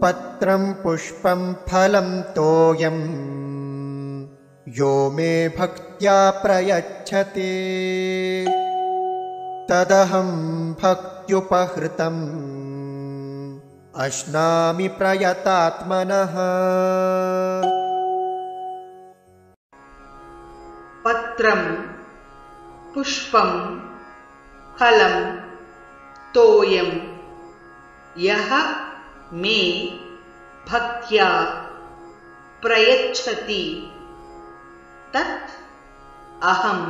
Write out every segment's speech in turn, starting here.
पत्रं पुष्पं फलं तोयं यो मे भक्त्या प्रयच्छति तदहं भक्त्युपहृतम् अश्नामि प्रयतात्मनः। पत्रं पुष्पं फलं तोयं यः मे भक्त्या प्रयच्छति तत् अहं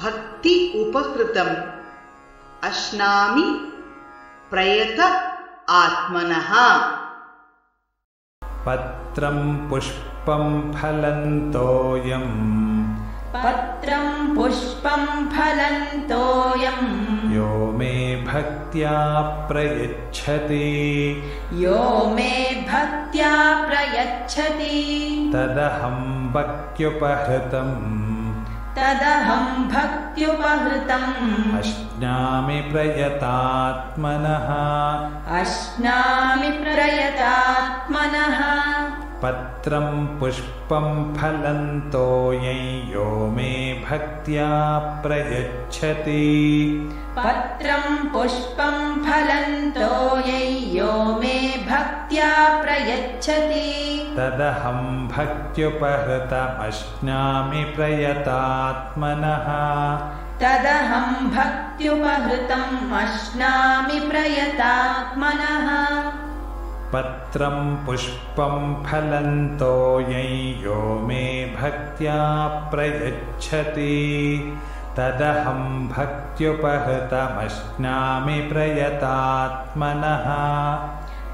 भक्ति उपकृतम् अश्नामि प्रयत आत्मनः। पत्रं पुष्पं फलं तोयं पत्रं पुष्पं फलं तोयं यो मे भक्त्या प्रयच्छति यो मे भक्त्या प्रयच्छति तदहं भक्त्युपहृतम् अश्नामि प्रयतात्मनः। पत्रं पुष्पं फलं तोयं यो मे भक्त्या प्रयच्छति पत्रं पुष्पं फलं तोयं यो मे भक्त्या प्रयच्छति तदहं भक्त्युपहृतमश्नामि प्रयतात्मनः। पत्रं पुष्पं फलं तोयं यो मे भक्त्या प्रयच्छति तदहं भक्त्युपहृतमश्नामि प्रयतात्मनः।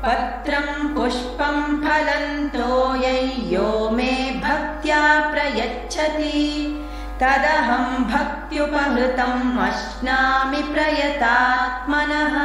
पत्रं पुष्पं फलं तोयं यो मे भक्त्या प्रयच्छति तदहं भक्त्युपहृतम् अश्नामि प्रयतात्मनः।